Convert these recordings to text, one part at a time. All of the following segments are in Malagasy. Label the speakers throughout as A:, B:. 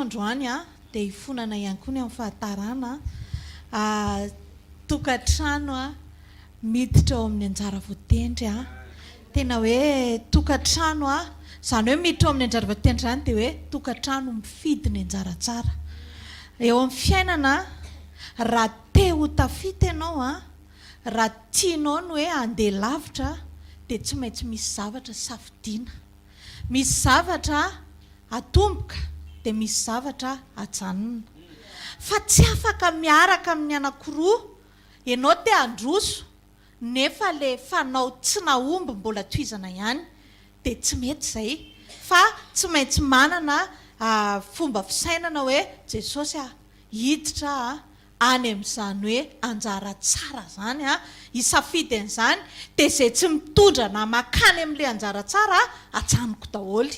A: androany dia hifonana ihany koa ny amin'ny fahatarana tokantrano miditra ao amin'ny anjara voatendry tena hoe tokantrano izany hoe miditra ao amin'ny anjara voatendry izany dia hoe tokantrano mifidy ny anjara tsara eo amin'ny fiainana raha te ho tafita ianao raha tianao ny hoe handeha lavitra dia tsy maintsy misy zavatra safidiana misy zavatra atomboka dia misy zavatra ajanona fa tsy afaka miaraka amin'ny anankiroa ianao te handroso nefa le fanao tsy nahomby mbola toizana ihany dia tsy mety izay fa tsy maintsy manana fomba fisainana hoe Jesosy hiditra any amin'izany hoe anjara tsara zany hisafidy an'izany dia izay tsy mitondra na makany amin'ilay anjara tsara ajanoko daholo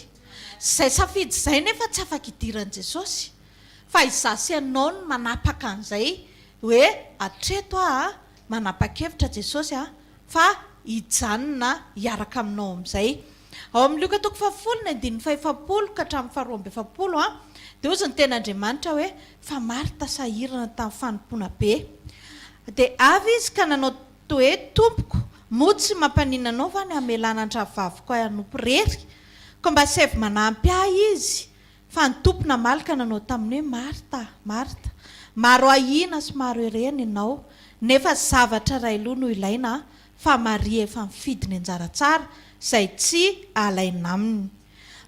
A: izay safidy izay nefa tsy afaka hidiran'i Jesosy fa izasy ianao no manapaka an'izay hoe atreto manapa-kevitra Jesosy fa hijanona hiaraka aminao amin'izay ao amin'ny Luka toko 10:7 ka hatramin'ny 12:7 dia ozy ny ten'Andriamanitra hoe fa Marta sahirana tamin'ny fanompoana be dia avy izy ka nanao hoe tompoko moa tsy mampaninana anao fa ny hamelana an-dravaviko hanompo rery ka mba sy avy manampy izy fa ny tompona malika nanao taminy hoe Marta Marta maro ahina sy maro erena ianao nefa zavatra iray aloha no ilaina fa Maria efa mifidy ny anjara tsara izay tsy alaina aminy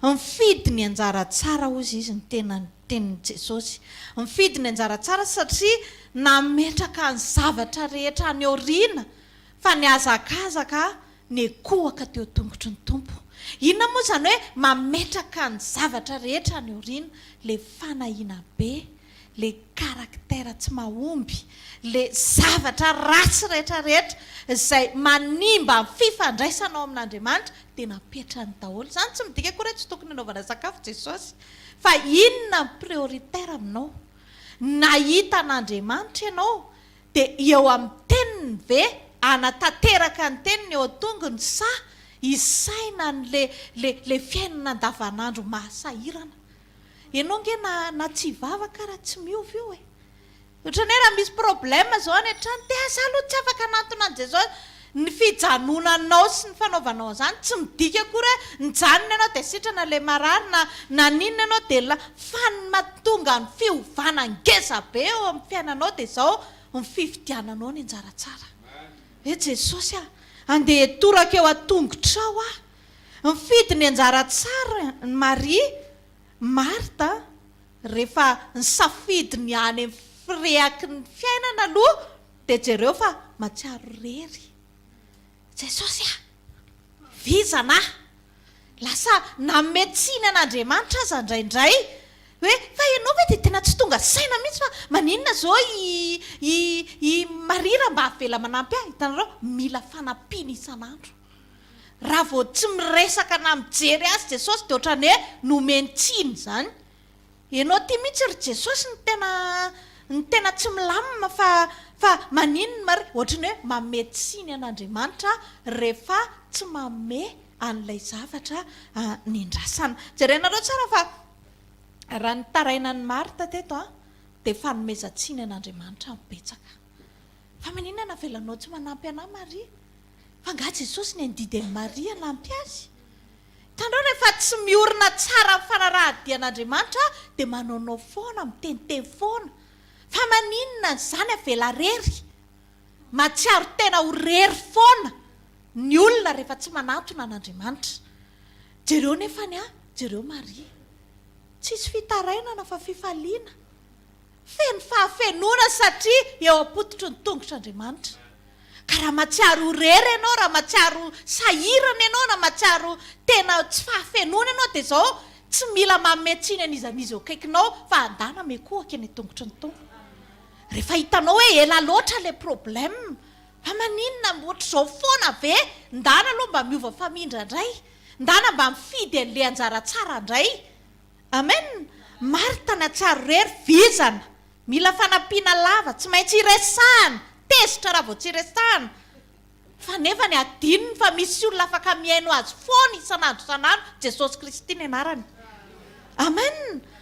A: mifidy ny anjara tsara ozy izy ny tenin'i Jesosy mifidy ny anjara tsara satria nametraka ny zavatra rehetra any aoriana fa ny azakazaka ny kohaka teo tongotry ny tompo inona moa izany hoe mametraka ny zavatra rehetra any aoriana le fanahiana be le karaktera tsy mahomby le zavatra ratsy rehetrarehetra izay manimba ny fifandraisana ao amin'Andriamanitra dia napetrany daholo izany tsy midika koa hoe tsy tokony hanaovana sakafo Jesosy fa inona ny prioritaire aminao nahita an'Andriamanitra ianao dia eo amin'ny teniny ve anatanteraka ny teniny eo an-tongony sa isaina le fiainana andavanandro mahasahirana ianao nge na tsy hivavaka raha tsy miova io ohatrany hoe raha misy problème zao any an-trano dia aza aloha tsy afaka anatona an' Jesosy ny fijanonanao sy ny fanaovanao izany tsy midika koa hoe nijanona ianao dia sitrana le marary na ninona ianao dia fa ny mahatonga ny fiovana ngeza be eo amin'ny fiainanao dia izao ny fifidiananao ny anjara tsara hoe Jesosy andeha toraka eo an-tongotrao mifidy ny anjara tsara ny Maria Marta rehefa ny safidy ny any amin'ny firehaky ny fiainana aloha dia jereo fa matsiaro rery Jesosy vizana lasa nametsiny an'Andriamanitra aza indraindray hoe fa ianao hoe dia tena tsy tonga saina mihitsy fa maninona zao i Maria raha mba havela manampy hitanareo mila fanampiana isan'andro raha vao tsy miresaka na mijery azy Jesosy dia ohatrany hoe nomentsiny izany ianao tia mihitsy ry Jesosy ny tena tsy milamina fa maninona Maria ohatrany hoe mametsiny an'Andriamanitra rehefa tsy mame an'ilay zavatra nindrasana jerenareo tsara fa raha ny tarainan'ny Marta teto dia fanomezantsiny an'Andriamanitra mibetsaka fa maninona navelanao tsy manampy anahy Maria fa nga Jesosy ny andidin'i Maria nampy azy hitanareo rehefa tsy miorina tsara amin'ny fanarahadian'Andriamanitra dia manaonao foana miteniteny foana fa maninona izany avela rery matsiaro tena ho rery foana ny olona rehefa tsy manatona an'Andriamanitra jereo nefany jereo Maria tsisy fitarainana fa fifaliana feno fahafenona satria eo am-pototry ny tongotr'Andriamanitra ka raha matsiaro rery ianao raha matsiaro sahirana ianao raha matsiaro tena tsy fahafenona ianao dia izao tsy mila mametsiny an'izanizy eo akaikinao fa andana mekohaka eny tongotry ny tompo rehefa hitanao hoe ela loatra le problème fa maninona ohatra izao foana ve ndana aloha mba miova famindra indray ndana mba mifidy an'le anjara tsara indray amen Marta natsiaro rery vizana mila fanampiana lava tsy maintsy iresahana tezitra raha vao tsy iresahana fa nefa ny adininy fa misy olona afaka miaino azy foana isan'andro Jesosy Kristy ny anarany amen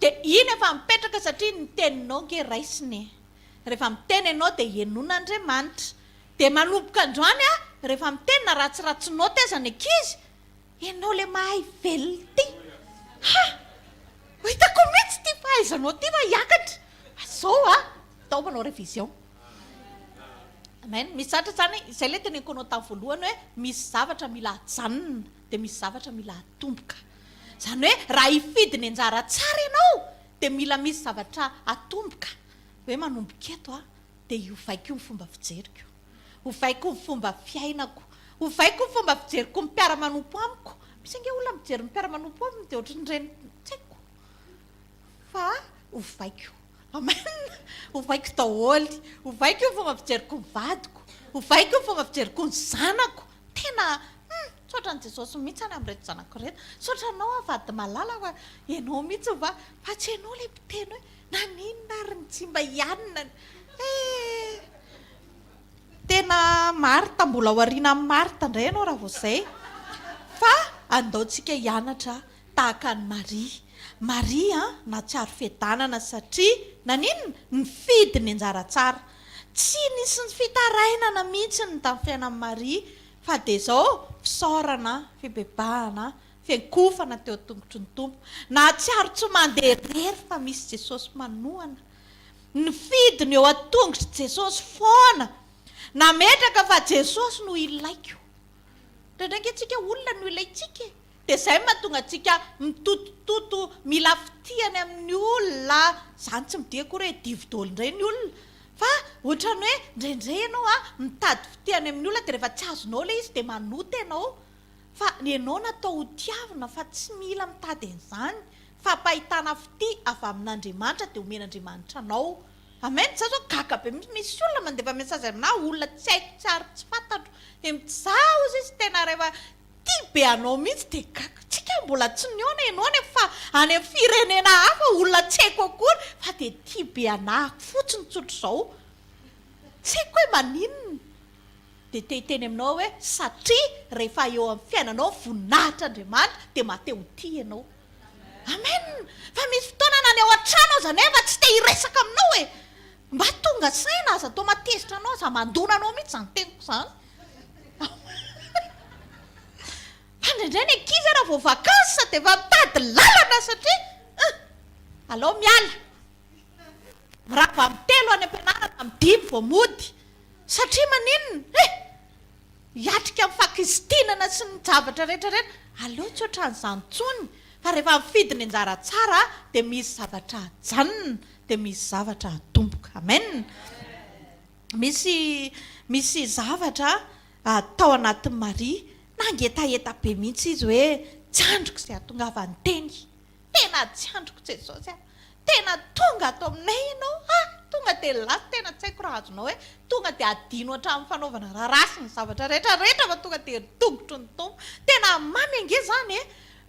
A: dia iny efa mipetraka satria ny teninao nge raisiny rehefa miteny ianao dia henona Andriamanitra dia manomboka androany rehefa mitenina ratsiratsinao tezany ankizy ianao le mahay velona ty hitako mihitsy ty fahaizanao ty fa hiakatra zao taomanao révision amen misy zatra zany izay le teneniko anao tamin'ny voalohany hoe misy zavatra mila hajanona dia misy zavatra mila hatomboka zany hoe raha hifidy ny anjara tsara ianao dia mila misy zavatra hatomboka hoe manomboka eto dia hovaiko ny fomba fijeriko hovaiko ny fomba fiainako hovaiko ny fomba fijeriko ny mpiara-manompo amiko misy ange olona mijery ny mpiara-manompo aminy dia ohatry ny reny tsaiko fa hovaiko amen hovaiko daholy hovaiko ny fomba fijeriko ny vadiko hovaiko ny fomba fijeriko ny zanako tena sotra ny Jesosy mihitsy any amin'reto zanako reto sotra anao avady malala fa ianao mihitsy fa tsy ianao le mpiteny hoe naninona ary ny tsy mba hianina tena Marta mbola hoariana amin'ny Marta indray ianao raha vao izay fa andaontsika hianatra tahaka ny Maria natsiaro fiadanana satria naninona nifidy ny anjara tsara tsy nisy ny fitarainana mihitsy ny tamin'ny fiainan'i Maria fa dia izao fisaorana fibebahana fiankofana teo tongotry ny tompo natsiaro tsy mandeha rery fa misy Jesosy manohana nifidy ny eo atongotry Jesosy foana nametraka fa Jesosy no ilaiko ndraindraiky antsika olona no ilaitsika dia izay mahatonga antsika mitotototo mila fitiany amin'ny olona zany tsy midia koa hoe dividolo indray ny olona fa ohatrany hoe indraindray ianao mitady fitiany amin'ny olona dia rehefa tsy azonao le izy dia manota ianao fa ianao natao ho tiavina fa tsy mila mitady an'izany fa pahitana fity avy amin'Andriamanitra dia omen'Andriamanitra anao amen za zao gaga be misy olona mandefa mesazy amina olona tsy haiko tsara tsy fantatro dia mitsaha ozy izy tena rehefa tia be anao mihitsy dia gaga tsika mbola tsy niona ianao nefa any amin'ny firenena hafa olona tsy haiko akory fa dia tia be anahako fotsiny tsotro izao tsy haiko hoe maninona dia tehiteny aminao hoe satria rehefa eo amin'ny fiainanao voninahitra Andriamanitra dia mahate ho tia ianao amen fa misy fotoana na ny ao an-trano aza nefa tsy te hiresaka aminao mba tonga saina aza atao matezitra anao aza mandona anao mihitsy zany teniko zany fa indraindray ny ankizy raha vao vakansa dia efa mitady lalana satria alao miala mirava amin'ny telo any am-pianarana amin'ny dimy vao mody satria maninona hiatrika amin'ny fakisitinana sy ny zavatra rehetrarehetra aleo tsy ohatran'izany tsony fa rehefa mifidy ny anjara tsara dia misy zavatra hajanona dia misy zavatra hatomboka amen misy zavatra tao anatin'ny Maria nangetaheta be mihitsy izy hoe tsy androko izay ahatongava ny teny tena tsy androko Jesosy tena tonga ato aminay ianao tonga dia lasa tena tsy haiko raha azonao hoe tonga dia adino hatramin'ny fanaovana raharasy ny zavatra rehetrarehetra fa tonga dia tongotro ny tompo tena mamy ange zany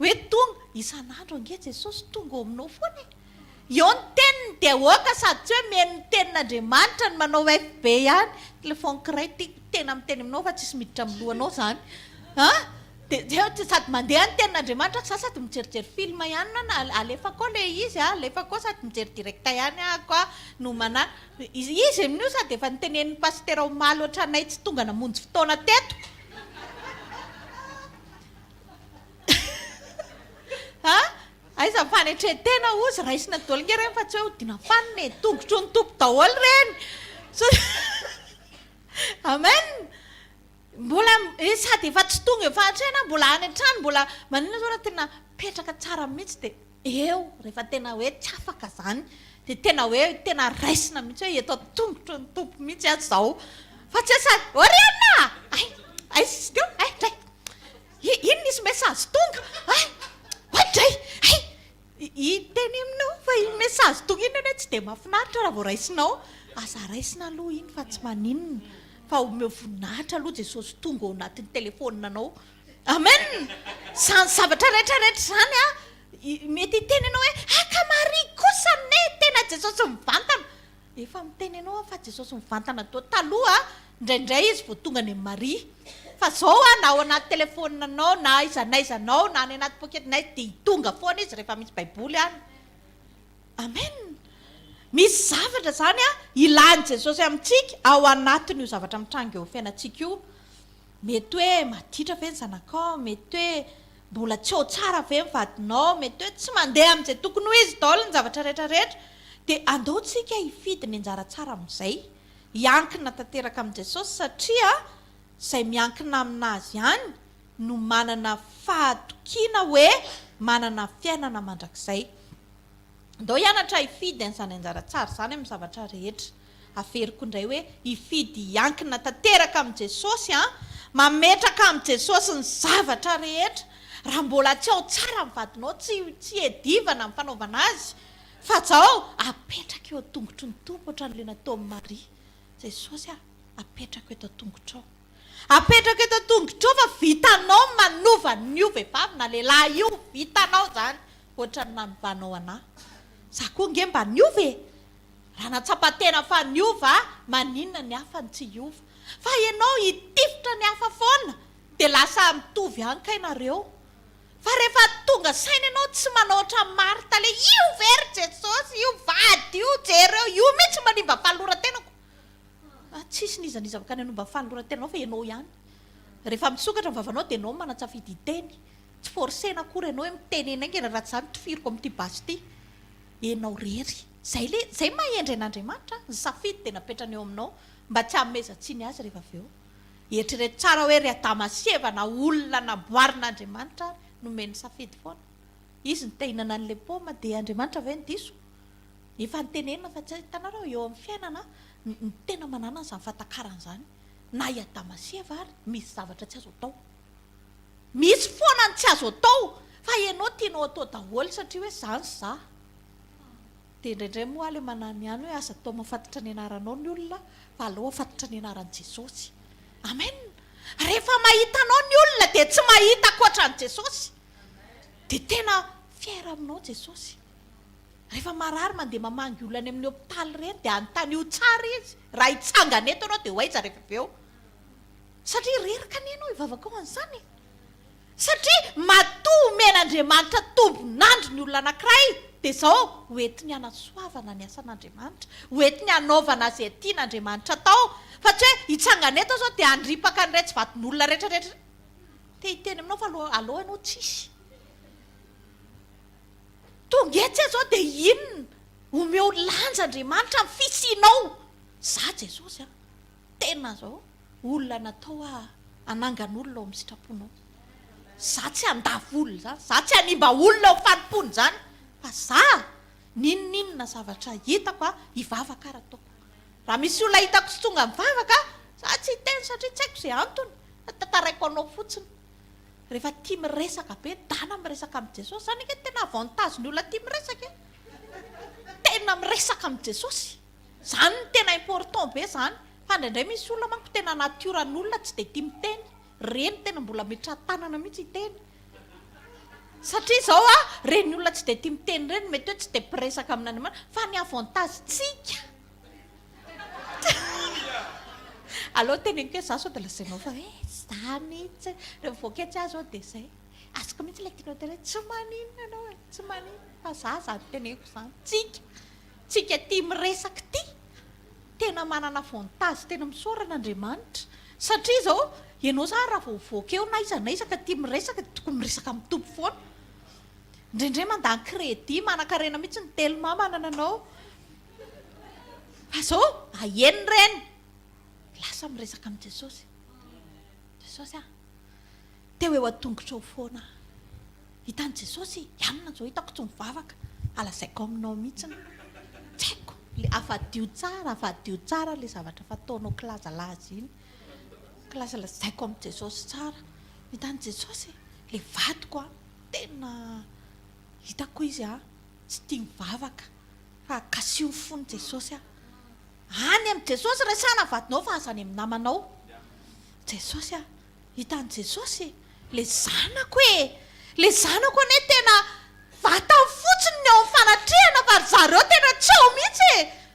A: hoe tonga isan'andro ange Jesosy tonga ao aminao foana eo ny teniny dia oaka sady tsy hoe meno ny tenin'Andriamanitra ny manao FB ihany telefony kiray tiako tena miteny aminao fa tsisy miditra amin'ny lohanao zany dia sady mandeha ny tenin'Andriamanitra za sady mijerijery film ihany na alefa koa le izy alefa koa sady mijery directa ihany ako no mana izy amin'io sady efa nitenen'ny pastera omaly ohatranay tsy tonga namonjy fotoana teto aiza fanetretena ozy raisina daholo nge reny fa tsy hoe hodina faniny tongotro ny tompo daholo reny amen mbola sady efa tsy tonga efa hatrena mbola any an-trano mbola manina zao raha tena petraka tsara mihitsy dia eo rehefa tena hoe tsy afaka zany dia tena hoe tena raisina mihitsy hoe eto tongotro ny tompo mihitsy azy zao fa tsy sady oriana ay sisy teo dray ino nisy mesazy tonga dray iteny aminao fa iny mesazy tonga iny ane tsy dia mahafinaritra raha vao raisinao aza raisina aloha iny fa tsy maninona fa omeo voninahitra aloha Jesosy tonga ao anatin'ny telefonina anao amen zany zavatra rehetrarehetra zany mety hiteny ianao hoe aka Maria kosa ne tena Jesosy mivantana efa miteny ianao fa Jesosy mivantana to taloha indraindray izy vao tonga ny Maria fa zao na ao anaty telefonina anao na izanaizanao na any anaty poketinay dia hitonga foana izy rehefa misy baiboly any amen. Misy zavatra zany ilany Jesosy amintsika ao anatiny io zavatra mitranga eo fiainantsika io. Mety hoe maditra ve ny zanakao, mety hoe mbola tsy ho tsara ve ny vadinao, mety hoe tsy mandeha amin'izay tokony ho izy daholo ny zavatra rehetrarehetra, dia andaontsika hifidy ny anjara tsara amin'izay, hiankina tanteraka amin'i Jesosy, satria izay miankina aminazy ihany no manana fahatokiana hoe manana fiainana mandrakizay. Andao hianatra hifidy an'izany anjara tsara izany amin'ny zavatra rehetra. Averiko indray hoe hifidy hiankina tanteraka amin'i Jesosy, mametraka amin'i Jesosy ny zavatra rehetra. Raha mbola tsy ao tsara ny vadinao, tsy edivana amin'ny fanaovana azy, fa zao apetraka eo tongotry ny tompo ohatran'ilay nataon'i Maria. Jesosy apetraka eto tongotrao. Apetraka eto tongotrao fa vitanao manova n'io vehivavy na lehilahy io, vitanao zany ohatran'ny nanovanao anahy. Za koa nge mba niova e. Raha natsapa-tena fa niova, maninona ny hafa ny tsy hiova. Fa ianao hitifitra ny hafa foana, dia lasa mitovy ihany ka ianareo. Fa rehefa tonga saina ianao tsy manao ohatran'i Marta le io very Jesosy, io vady io jereo, io mihitsy manimba fahaloran-tenako. Tsisy nizaniza bakany hanomba fahaloran-tenanao fa ianao ihany. Rehefa misokatra ny vavanao dia ianao manatsafidy hiteny. Tsy forsena akory ianao hoe miteny eny aingana raha tsy izany tifiriko amin'ity basy ity. Ianao rery. Zay mahendry an'Andriamanitra, ny safidy dia napetrany eo aminao mba tsy hamezatsiny azy rehefa avy eo. Eritrereto tsara hoe ry Adama sy Eva na olona namboarin'Andriamanitra nomeny safidy foana. Izy ny tehinana an'ilay paoma dia Andriamanitra ve ny diso? Efa nitenenina fa tsy hitanareo eo amin'ny fiainana ny tena manana izany fatakaran'izany. Na i Adama sy Eva ary misy zavatra tsy azo atao. Misy foana ny tsy azo atao, fa ianao tianao atao daholo satria hoe izany sy za. Dia indraindray moa ilay manano ihany hoe aza atao mahafantatra ny anaranao ny olona fa aleo afantatra ny anaran'i Jesosy. Amen. Rehefa mahita anao ny olona dia tsy mahita ankoatran'i Jesosy. Dia tena fiera aminao Jesosy. Rehefa marary mandeha mamangy olona any amin'ny hopitaly ireny dia anontany io tsara izy. Raha hitsangana eto ianao dia hoaiza rehefa avy eo. Satria reraka ny ianao hivavaka ao an'izany. Satria matoa omen'Andriamanitra tombonandro ny olona anankiray, dia izao hoentiny hanasoavana ny asan'Andriamanitra, hoentiny hanaovana izay tian'Andriamanitra atao. Fa tsy hoe hitsangana eto izao dia handripaka an'iray tsy vadin'olona rehetrarehetra. Te hiteny aminao fa aleo ianao tsisy. Tonga etsy izao dia inona? Omeo lanja'Andriamanitra amin'ny fisianao. Za Jesosy tena izao olona natao hanangan'olona ao amin'ny sitraponao. Za tsy handavy olona zany, za tsy hanimba olona ao fanompony zany, fa za ninona zavatra hitako hivavaka ary ataoko. Raha misy olona hitako tsy tonga mivavaka, za tsy hiteny satria tsy haiko izay antony, tantaraiko anao fotsiny. Rehefa tia miresaka be, dana miresaka amin'i Jesosy. Zany ke tena avantage ny olona tia miresaka. Tena miresaka amin'i Jesosy. Zany no tena important be zany. Fa indraindray misy olona manko tena natioran'olona tsy dia tia miteny. Reny tena mbola mitra tanana mihitsy hiteny. Satria izao reny olona tsy dia tia miteny reny mety hoe tsy dia mpiresaka amin'Andriamanitra, fa ny avantage tsika. Aleo teneniko hoe za sao dia lazainao fa za mihitsy rehefa voaketsy azy ao dia izay. Azoko mihitsy ilay tianao tena tsy maninona ianao e, tsy maninona. Fa za zany teneniko izany. Tsika tia miresaka ity. Tena manana avantage, tena misaoran'Andriamanitra. Satria izao ianao zany raha vao voaka eo na iza na iza ka tia miresaka dia tokony miresaka amin'ny tompo foana. Indraindray mandany crédit, manan-karena mihitsy ny telma manana anao. Fa izao aheno ireny. Lasa miresaka amin'i Jesosy. Jesosy teo eo an-tongotrao foana. Hitan'i Jesosy, ianona izao hitako tsy mivavaka. Alazaiko aminao mihitsy. Tsy haiko. Afadio tsara ilay zavatra fataonao kilazalazy iny. Kilazalazaiko amin'i Jesosy tsara. Hitan'i Jesosy, ilay vadiko tena hitako izy tsy tia mivavaka. Fa kasiho fony Jesosy any amin'i Jesosy resana vadinao fa aza any amin'ny namanao. Jesosy hitan'i Jesosy, le zanako le zanako ane tena vata fotsiny ny ao amin'ny fanatrehana fa zareo tena tsy ao mihitsy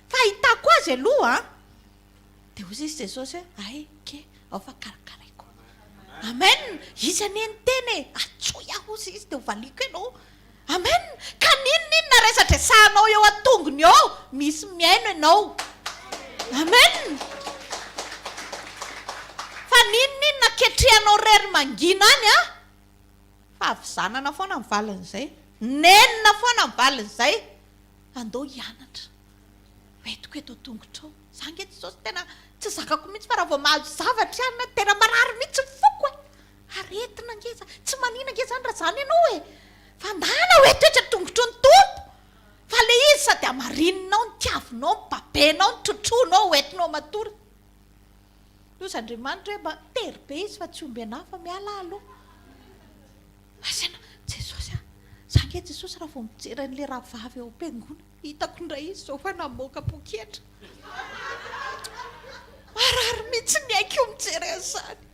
A: fa hitako azy aloha dia hozy izy Jesosy ay ke ao fa karakaraiko. Amen. Izy ane ny teny atsoy aho hozy izy dia hovaliko ianao. amen. Ka ninona resatra sahanao eo atongony eo misy miaino ianao, amen. Fa ninona ketrehanao rery mangina any a fa avy zanana foana mivalin'izay, nenina foana mivalin'izay, andao hianatra hoetiko eto tongotrao. Za nge Jesosy tena tsy zakako mihitsy fa raha vao mahazo zavatra ihany tena marary mihitsy foko aretina ngeza tsy manina nge zany raha zany ianao e, fa ndana hoetoetra tongotro ny tompo, fa le izy sady amarinonao ny tiavinao, ny babenao, ny trotroanao, hoentinao matory. Loza Andriamanitra hoe mba tery be izy fa tsy omby anahy fa miala aloha. Asena Jesosy a, za nge Jesosy raha vao mijery an'le raha vavy eo am-piangona hitako indray izy zao fa namoaka poketra. Marary mihitsy ny aiky io mijery an'izany.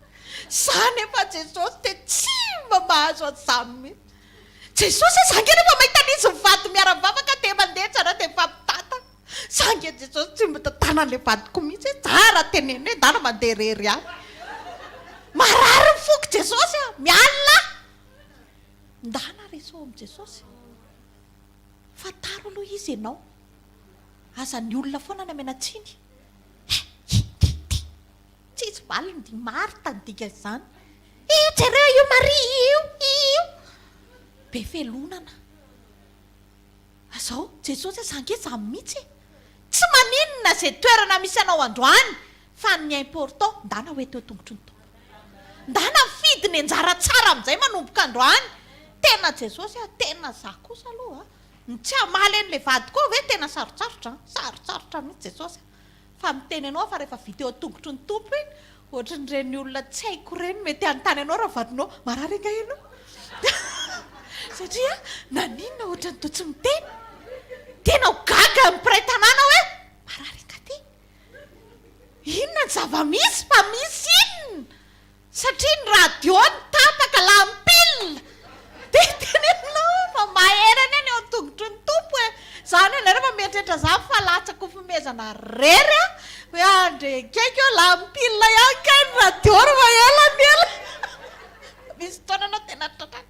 A: Zany efa Jesosy te tsy mba mahazo an'izany mihitsy. Jesosy zange rehefa mahita n'izy mivady miara-bavaka te mandeha tsara te mifampitata. Zange Jesosy tsy mba tatana an'le vadiko mihitsy tsara teneny hoe ndana mandeha rery any. Marary mifoky Jesosy a, mialina. Ndana resao am' Jesosy. Fataro aloha izy ianao. Aza ny olona foana ny amenatsiny. Tsisy valiny di Marta ny dika izany. Jereo io Maria io. Be felonana. Azao Jesosy zange za mihitsy. Tsy maninona zay toerana misy anao androany fa ny important ndana hoe teo tongotry ny tompo. Ndana mifidy ny anjara tsara amin'izay manomboka androany. Tena Jesosy a, tena za kosa aloha ny tsy hamaly an'le vadiko hoe tena sarotsarotra mihitsy Jesosy. Fa miteny anao fa rehefa vita eo tongotry ny tompo iny ohatran'ireny olona tsy haiko ireny mety anontany anao raha vadinao marary nga ianao. Satria naninona ohatrany toa tsy miteny, tena ho gaga mpiray tanàna hoe marary nga ty, inona ny zava-misy fa misy inona, satria ny radio ny tapaka lampilina de tenenao fa maherana any eo tongotry ny tompo e. Zany ena rehefa mieritreritra za fa latsako fimezana rery a hoe andrekaiky eo lampilina ihany ka ny radio rehefa elany ela. Misy taona anao tena tratany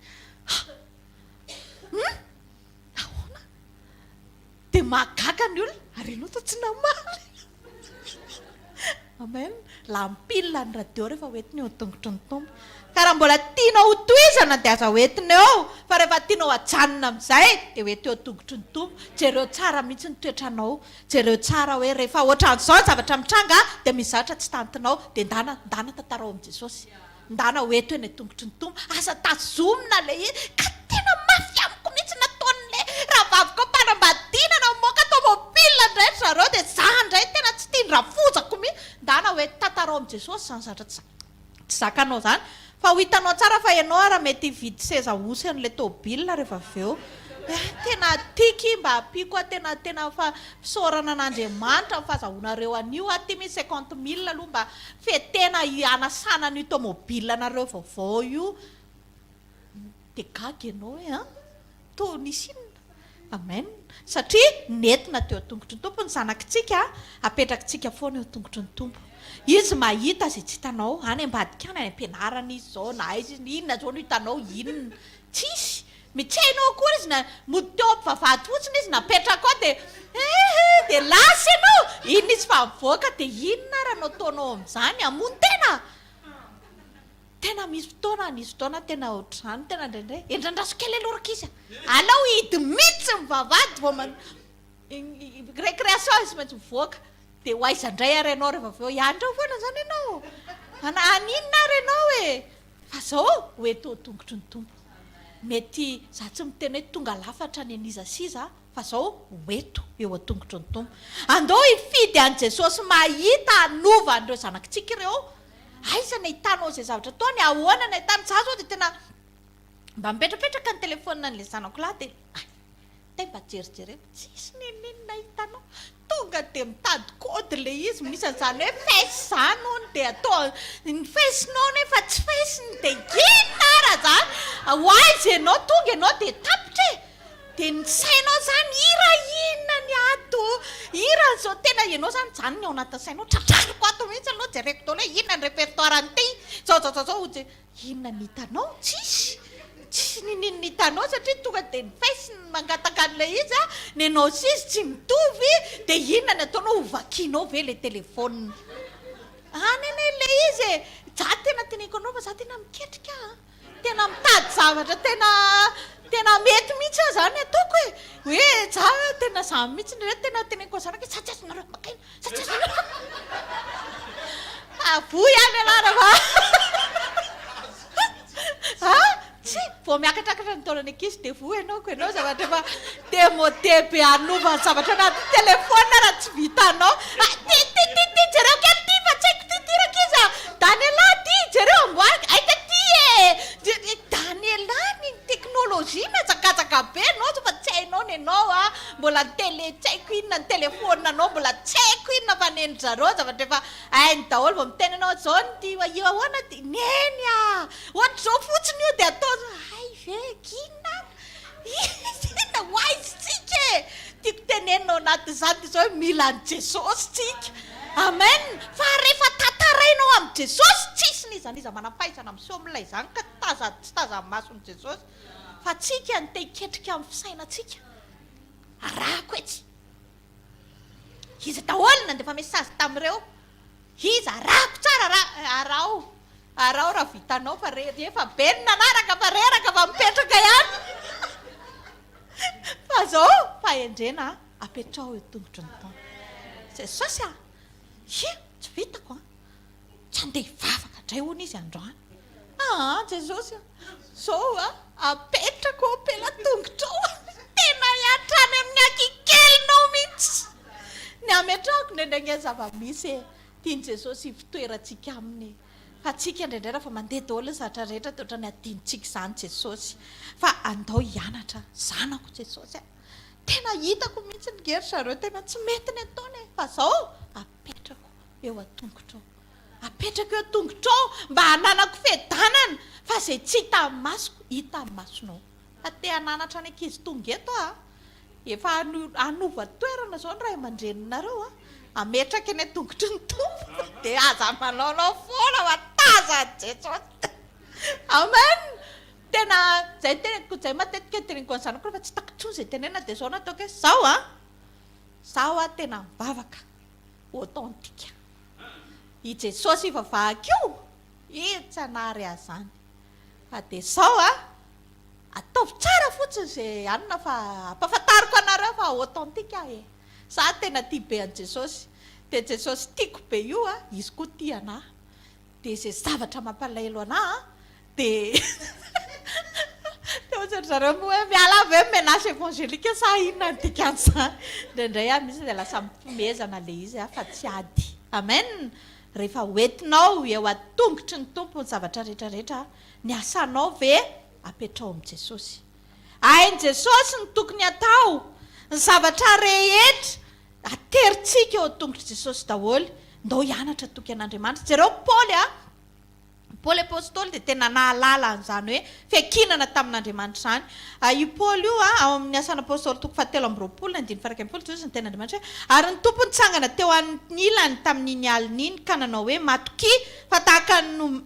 A: ahoana de mahagaga ny olona ary ianao to tsy namaly. Amen. Lampilina ny radio rehefa hoetiny eo tongotry ny tompo. Ka raha mbola tianao ho toizana dia aza hoetiny eo, fa rehefa tianao hajanona amin'izay dia hoety eo tongotry ny tompo. Jereo tsara mihitsy ny toetranao, jereo tsara hoe rehefa ohatran'izao ny zavatra mitranga dia misy zavatra tsy tantinao dia ndana tantarao am' Jesosy. Ndana hoeto eny tongotry ny tompo, asa tazomina le izy ka tena mafy amiko mihitsy nataon'le raha vaviko mpanambadiana na moka tomobila indray zareo dia za indray tena tsy tiany raha fozako mihitsy. Ndana hoe tantarao am' Jesosy zany zavatra tsy zakanao zany. Fa ho hitanao tsara fa ianao raha mety hividy seza osy an'le tômôbila rehefa avy eo. Tena tiky mba ampiko a tena fa fisaorana an'Andriamanitra ny fahazahoanareo an'io a ty misy 50,000 aloha mba fetena hanasana ny tômôbila nareo vaovao io. De gaga ianao hoe to nisy inona. Amen. Satria nentina teo tongotry ny tompo ny zanakitsika apetrakitsika foana eo tongotry ny tompo. Izy mahita zay tsy hitanao any ambadika any ampianarana izy zao na izy inona zao no hitanao inona tsisy mitsy hainao akory izy na mody teo ampivavahady fotsiny izy napetraka ao de lasy ianao inona izy fa mivoaka de inona raha nao taonao am'izany amony tena misy fotoana tena ohatr'izany tena indraindray endrandraso kely aloraka izy alao hidy mihitsy mivavahady vao récréation izy maintsy mivoaka de ho aiza indray ary ianao rehefa avy eo iandrao foana zany ianao aninona ary ianao e. Fa zao hoeto tongotry ny tompo. Mety za tsy miteny hoe tonga lafatra ny aniza siza fa zao hoeto eo a-tongotry ny tompo. Andao hifidy an' Jesosy mahita anova an'ireo zanakitsika ireo. Aiza ny ahitanao zay zavatra taony ahoana ny ahitany za zao de tena mba mipetrapetraka ny telefonina an'le zanako lahy de mba jerijereko tsisy ninona hitanao tonga de mitady kody le izy misy an'izany hoe fesy zany ony de atao ny fesinao nefa tsy fesiny de inona raha zany ho aiza ianao tonga ianao de tapitra e de ny sainao zany inona ny ato zao tena ianao zany ny ao anatin'ny sainao tratrariko ato mihitsy aloha jereko taona hoe inona ny répertoire an'ity zao inona ny hitanao tsisy tsy nininy hitanao satria tonga dia nyfaisy mangataka an'ilay izy a ny anao sy izy tsy mitovy dia inona ny ataonao hovakianao ve ilay telefona any ane ilay izy za tena teneko anao fa za tena miketrika tena mitady zavatra tena mety mihitsy a zany ataoko hoe za tena za mihitsy nre tena teneko zanaka satsy azonareo makaina satsy azonareo avoy any anarava tsy vao miakatrakatra ny taolana ankizy dia voy ianaoko ianao zavatra efa demodebe anova zavatra anaty telefona raha tsy vitanao ty jereo kely ty fa tsy haiko tytiraka izy Daniela ty jereo amboarika aika ty Daniela ny teknôlôzia matsakatsaka be anao fa tsy hainao ny anao mbola tele tsy haiko inona ny telefona anao mbola tsy haiko inona fa neny zareo zavatra efa hainy daholo vao miteny anao zao ny ty io ahoana ty neny ohatra zao fotsiny io dia atao ay ve kina ina hoaizitsika tiako tenenao anatin'izany ty zao mila ny jesosy tsika amen fa rehefa tatarainao amin'ny jesosy tsisy ny izany iza manampaisana miseho am'ilay zany ka tsy taza masony jesosy fa tsika ny te hiketrika amin'ny fisainantsika arako etsy izy daholo nandefa mesazy tamin'ireo izy arako tsara arao raha vitanao fa rehefa be ny nanaraka fa reraka fa mipetraka ihany fa zao fahendrena apetrao eo tongotry ny taona jesosy tsy vitako tsy andeha hivavaka indray hoana izy androany jesosy zao apetrako pela tongotrao tena hiatrany amin'ny akikelinao mihitsy ny ametrahako ndraindray zava-misy tiany jesosy fitoerantsika aminy fa tsika indraindray raha fa mandeha daholo ny zavatra rehetra toatra ny adinitsika izany jesosy fa andao hianatra zanako jesosy tena hitako mihitsy ny gery zareo tena tsy mety ny ataony fa zao apetrako eo atongotrao apetrako eo atongotrao mba hananako fedanana fa zay tsy hita amin'ny masoko hita amin'ny masonao fa te hananatra ny ankizy tonga eto efa anova toerana zao ny ray aman-dreninareo ametraka eny tongotry ny tompo dia aza manaonao foana mataza jesosy amen tena zay teneko zay matetika teneniko ny zanako rehefa tsy takotsony zay tenena dia zao nataoko hoe zao tena mivavaka authentika i jesosy ivavahakio tsy hanary azy zany fa dia zao ataovy tsara fotsiny zay anina fa ampahafantariko anareo fa authentika za tena tia be an jesosy dia jesosy tiako be io izy koa tia anahy dia zay zavatra mampalahelo anahy dia ohatrany zareo moa hoe miala avy hoe menasy évangélika sa inona ny dikan'izany indraindray misy dia lasa mifomezana le izy fa tsy ady amen rehefa hoentinao eo atongotry ny tompo ny zavatra rehetrarehetra ny asanao ve apetrao amin'i jesosy hainy jesosy ny tokony atao ny zavatra rehetra ateritsika eo atongotry jesosy daholo ndao hianatra toky an'andriamanitra jereo Paoly apôstôly dia tena nahalala an'izany hoe fiankinana tamin'andriamanitra izany io Paoly io ao amin'ny asan'ny apôstôly toko 7:9 Jesosy ny ten'andriamanitra hoe ary ny tompo nitsangana teo anilany tamin'iny alin'iny ka nanao hoe matoki fa tahaka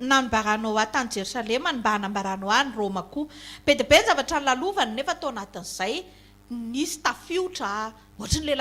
A: nambaranao tany Jerosalema mba hanambaranao any Roma koa be dia be ny zavatra nylalovany nefa tao anatin'izay nisy tafiotra ohatran'ilay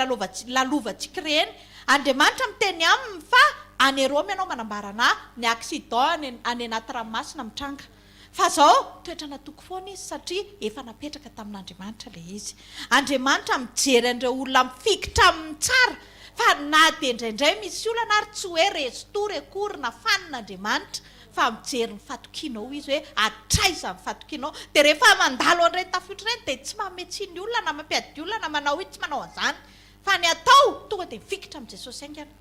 A: lalovantsika ireny andriamanitra miteny aminy fa any Roma ianao manambarana ny accident any anaty ranomasina mitranga fa zao toetra natoko foana izy satria efa napetraka tamin'andriamanitra le izy andriamanitra mijery an'ireo olona mifikitra amin'ny tsara fa na dia indraindray misy olana ary tsy hoe restory akory na fanin'andriamanitra fa mijery ny fatokianao izy hoe atraiza ny fatokianao dia rehefa mandalo an'ireny tafiotra ireny dia tsy mametsiny olona na mampiady olona na manao io tsy manao an'izany fa ny atao tonga dia mifikitra amin'ny jesosy aingana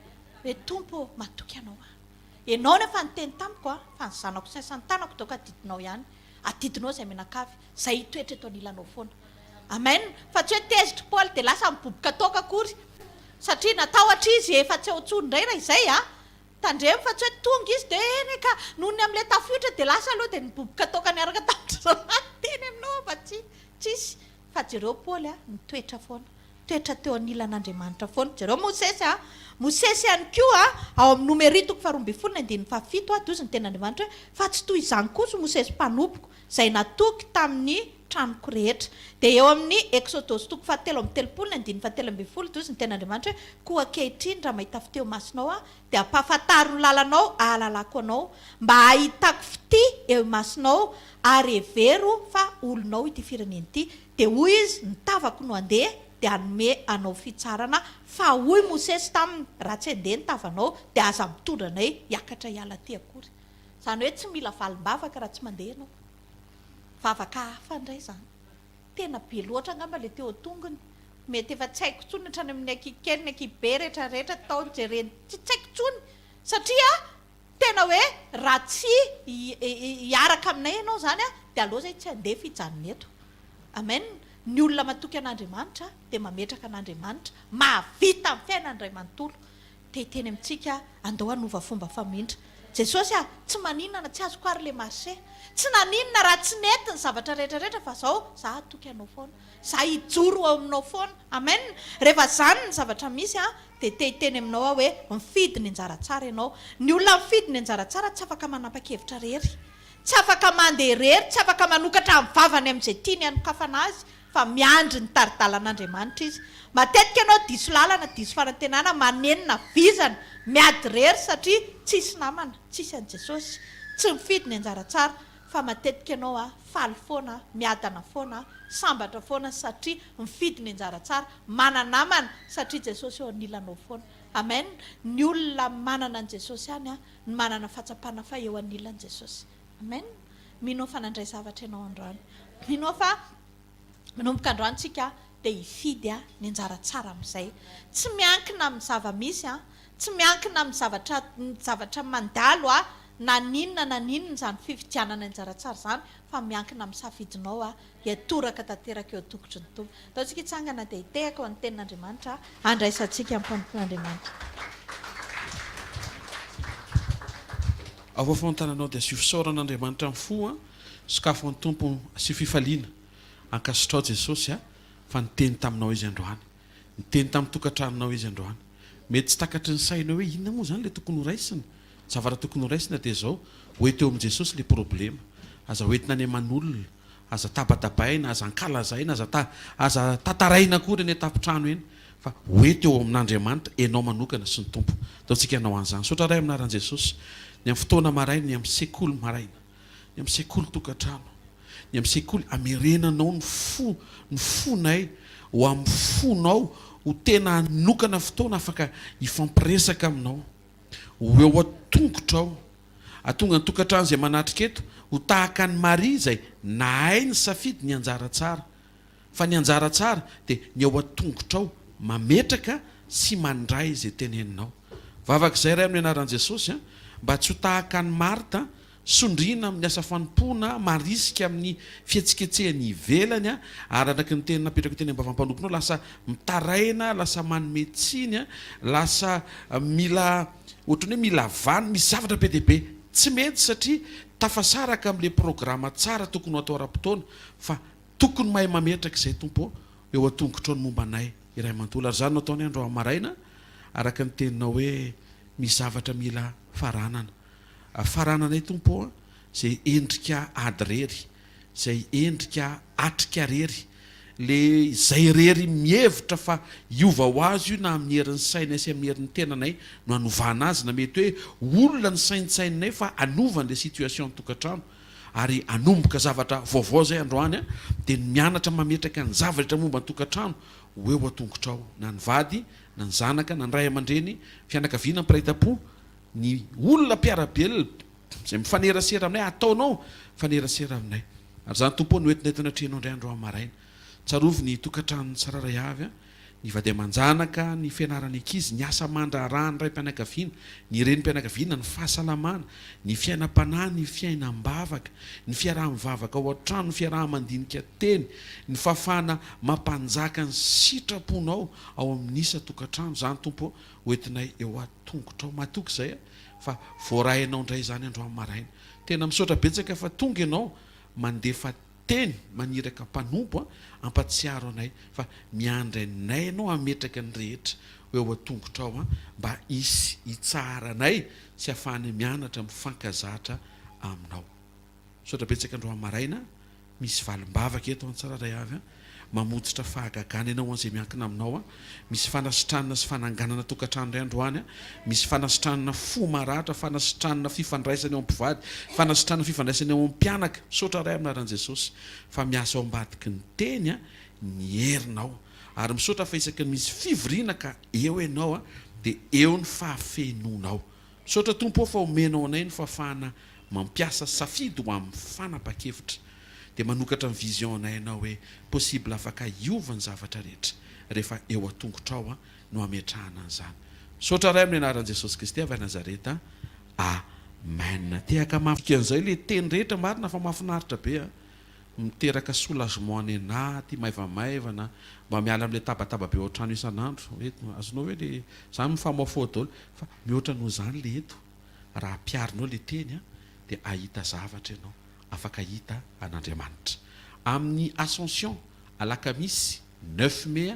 A: hoe tompo matoky anao ianao nefa nyteny tamiko fa ny zanako sy ny santanako daoko adidinao ihany adidinao izay menakavy izay toetra eto anilanao foana amen fa tsy hoe tezitra Paoly dia lasa miboboka toka akory satria natahotra izy efa tsy aotsony indray raha izay tandremo fa tsy hoe tonga izy dia eny ka nohony amin'ilay tafiotra dia lasa aloha dia niboboka toka niaraka tafitra teny aminao fa tsisy fa jereo Paoly nitoetra foana toetra teo anilan'Andriamanitra foana zareo Mosesy ihany koa ao amin'ny Nomery 12:17 dozy ny ten'Andriamanitra fa tsy toy izany kosa Mosesy mpanompoka izay natoky tamin'ny tranoko rehetra dia eo amin'ny Exodus 7:13-17 dozy ny ten'Andriamanitra koa ankehitriny raha mahita fiteo masonao dia ampahafantaro ny lalanao ahalalako anao mba hahitako fity eo masonao ary hevero fa olonao ity firenena ity dia hoy izy nitavako no andeha dia anome anao fitsarana fa hoy Mosesy taminy raha tsy andeha nitavanao dia aza mitondra anay hiakatra hiala ty akory izany hoe tsy mila valim-bavaka raha tsy mandeha ianao vavaka hafa indray izany tena be loatra angamba ilay teo tongony mety efa tsy haiko tsony hatrany amin'ny akikely ny akibe rehetrarehetra taony jereny tsy haiko tsony satria tena hoe raha tsy hiaraka aminay ianao izany dia aleo zay tsy handeha fijanona eto amen ny olona matoky an'Andriamanitra dia mametraka an'Andriamanitra mahavita amin'ny fiainany iray manontolo teny amintsika andao hanova fomba famindra Jesosy tsy maninana tsy azoko ary le marché tsy naninana raha tsy nety ny zavatra rehetrarehetra fa za atoky anao foana za hijoro ao aminao foana amen rehefa zany ny zavatra misy dia teny aminao hoe mifidy ny anjara tsara ianao ny olona mifidy ny anjara tsara tsy afaka manapa-kevitra rery tsy afaka mandeha rery tsy afaka manokatra amin'ny vavany amin'izay tiany anokafana azy fa miandry ny taridalan'Andriamanitra izy matetika ianao diso lalana diso fanantenana manenina vizana miady rery satria tsisy namana tsisy an' Jesosy tsy mifidy ny anjara tsara fa matetika ianao faly foana miadana foana sambatra foana satria mifidy ny anjara tsara mananamana satria Jesosy eo anilanao foana amen ny olona manana an' Jesosy hany ny manana fahatsapana fa eo anilan' Jesosy amen minao fa nandray zavatra ianao androany minao fa manomboka androantsika dia hifidy ny anjara tsara amin'izay tsy miankina amin'ny zavamisy tsy miankina amin'ny zavatra mandalo na ninona izany fifidianana anjara tsara izany fa miankina amin'ny safidinao hiatoraka tanteraka eo tokotry ny tompo ataontsika hitsangana dia hitehaka ho an'ny tenin'Andriamanitra handraisantsika amin'ny mpampon'Andriamanitra
B: avao fontananao dia asio fisaoran'Andriamanitra amin'ny fo sakafo an'ny tompo asio fifaliana ankasitrao Jesosy fa niteny taminao izy androany niteny tamin'ny tokantranonao izy androany mety tsy takatry ny sainao hoe inona moa zany le tokony ho raisina zavatra tokony ho raisina dia zao hoety eo amin'i Jesosy le problema aza hoentina any aman'olona aza tabatabaina aza ankalazaina aza tataraina kory ny atapitrano eny fa hoety eo amin'Andriamanitra enao manokana sy ny tompo ataontsika anao an'izany sotra ray aminaran'i Jesosy ny amin'ny fotoana maraina ny amin'ny sekoly maraina ny amin'ny sekoly tokantrano ny amin'ny sekoly amerenanao ny fonay ho amin'ny fonao ho tena nokana fotoana afaka hifampiresaka aminao ho eo atongotrao atonga ny tokantrano izay manatrika eto ho tahaka ny Maria izay nahay ny safidy ny anjara tsara fa ny anjara tsara dia ny eo atongotrao mametraka sy mandray izay teneninao vavaka izay ray amin'ny anaran'i Jesosy mba tsy ho tahaka ny Marta sondriana amin'ny asa fanompoana marisika amin'ny fihetsiketsehany ivelany araka ny teny napetraka teny ambavampanomponao lasa mitaraina lasa manometsiny lasa mila ohatrany hoe mila vany misy zavatra be deaibe tsy mety satria tafasaraka amin'le programa tsara tokony ho atao ara-potoana fa tokony mahay mametraka izay tompo eo atongotrao ny momba anay iray manontolo ary zany no ataony andro amaraina araka ny teninao hoe misy zavatra mila farananay tompo zay endrika ady rery zay endrika atrika rery le zay rery mihevitra fa iova ho azy io na amin'ny herin'ny sainay sy amin'ny herin'ny tenanay no hanovana azy na mety hoe olona ny saintsaininay fa anovan'le situation tokantrano ary anomboka zavatra vaovao zay androany dia ny mianatra mametraka ny zavatra momba ny tokantrano ho eo atongotrao na ny vady na ny zanaka na ny ray aman-dreny fianakaviana mpiray-tam-po ny olona mpiarabelona zay mifanerasera aminay ataonao fanerasera aminay ary zany tompo ny oetinentina trenao indray andro amaraina tsarovy ny tokantrano tsararay avy ny vady aman-janaka ny fianarany ankizy ny asa mandrarany ray mpianakaviana ny reny mpianakaviana ny fahasalamana ny fiainam-panahy ny fiainam-bavaka ny fiaraha-mivavaka ao an-trano ny fiaraha-mandinika teny ny fahafahana mampanjaka ny sitraponao ao amin'isa tokantrano zany tompo oentinay eo atongotrao matoky zay fa voarahinao indray zany andro amin'ny maraina tena misaotra betsaka fa tonga ianao mandefa teny maniraka mpanompo ampatsiaro anay fa miandranay anao ametraka ny rehetra hoe atongotra ao mba isy hitsaranay sy ahafahany mianatra mifankazatra aminao. Sotra betsaka andro maraina misy valim-bavaka eto an-tsararay avy mamotsitra fahagagana ianao an'izay miankina aminao misy fanasitranana sy fananganana tokantrano ray androany misy fanasitranana fo maratra fanasitranana fifandraisany eo ampivady fanasitranana fifandraisany eo ampianaka sotra ray aminaran'i Jesosy fa miasa ao ambadiky ny teny ny herinao ary misotra fa isaky ny misy fivoriana ka eo ianao dia eo ny fahafenonao. Misotra tompo ao fa omenao anay ny fahafahana mampiasa safidy ho amin'ny fanapa-kevitra dia manokatra ny vision anay ianao hoe possible afaka hiova ny zavatra rehetra rehefa eo atongotra ao no ametrahana an'izany. Sotra ray amin'ny anaran'i Jesosy Kristy avy Nazareta. Amen. Tehaka mafika an'izay le teny rehetra marina fa mahafinaritra be miteraka soulagement any anaty maivamaivana mba miala amin'ilay tabataba be ao an-trano isan'andro azonao hoe le zany mifamaofo daholo fa mihoatra noho izany le eto raha piarinao le teny dia ahita zavatra ianao afaka hita an'Andriamanitra. Amin'ny Ascension alakamisy 9 mai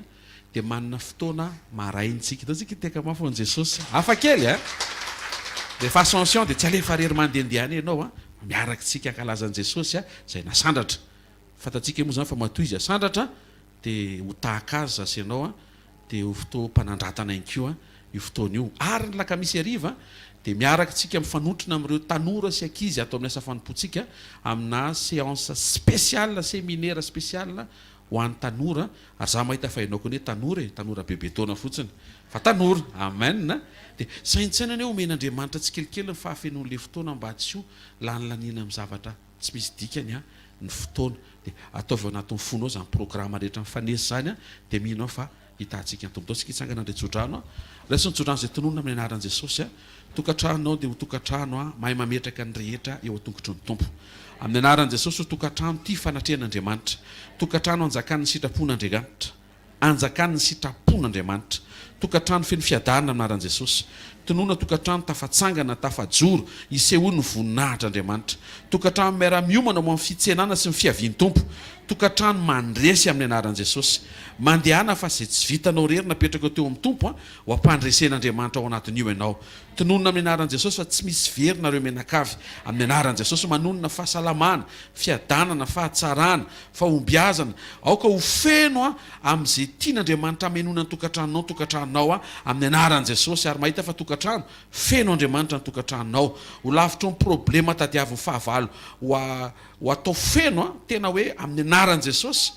B: dia manana fotoana maraintsika itaontsika iteka mafo an' Jesosy hafa kely rehefa Ascension dia tsy alefa rery mandehandeha ianao miaraka tsika ankalazan'i Jesosy izay nasandratra fantatsika moa zany fa matoy izy asandratra dia ho tahaka azy zasy ianao dia ho fotoam-panandratana inkio io fotoana io ary ny lakamisy ariva dia miaraka tsika mifanotrina amin'ireo tanora sy ankizy atao amin'ny asa fanompoantsika amina séance spéciale séminaire spéciale ho an'ny tanora ary za mahita fa ianao koa hoe tanora bebe taona fotsiny fa tanora amen dia saintsainany hoe omen'Andriamanitra tsy kelikely ny fahafenon'le fotoana mba tsy ho lanilaniana amin'ny zavatra tsy misy dikany ny fotoana dia ataovy ao anatin'ny fonao zany programme rehetra mifanesy zany dia mihinao fa hitantsika ny tombo. Taontsika hitsangana indray tsodrano raisy ny tsodrano izay tononona amin'ny anaran'i Jesosy tokantranonao dia ho tokantrano mahay mametraka ny rehetra eo atongotry ny tompo amin'ny anaran'i Jesosy ho tokantrano tia fanatrehan'Andriamanitra tokantrano anjakan'ny sitrapon'Andriamanitra anjakan'ny sitrapon'Andriamanitra tokantrano feno fiadanana amin'anaran'i Jesosy tonona tokantrano tafatsangana tafajoro isehoany ny voninahitr'Andriamanitra tokantrano miara-miomana mo amin'ny fitsenana sy ny fiavian'ny tompo tokantrano mandresy amin'ny anaran'i Jesosy mandehana fa izay tsy vitanao rery napetraka teo amin'ny tompo ho ampandresen'Andriamanitra ao anatin'io ianao tononona amin'ny anaran'i Jesosy fa tsy misy verina reo menakavy amin'ny anaran'i Jesosy manonona fahasalamana fiadanana fahatsarana fahombiazana aoka ho feno amin'izay tian'Andriamanitra amenona ny tokantranonao amin'ny anaran'i Jesosy ary mahita fa tokantrano feno Andriamanitra ny tokantranonao ho lavitra ny problema tadiavin'ny fahavalo ho atao feno tena hoe amin'ny anaran'i Jesosy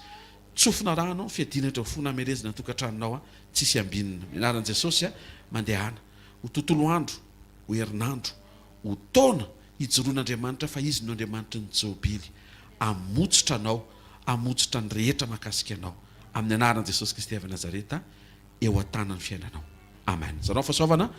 B: tsofina rano fiadinatra fona amerezina ny tokantranonao tsisy ambinina amin'ny anaran'i Jesosy mandehana ho tontolo andro ho herinandro ho taona hijoroan'Andriamanitra fa izy no Andriamanitra ny jobily amotsitra anao amotsitra ny rehetra mahakasika anao amin'ny anaran'i Jesosy Kristy avy Nazareta eo an-tanan'ny fiainanao. Amen. Zarao fahasoavana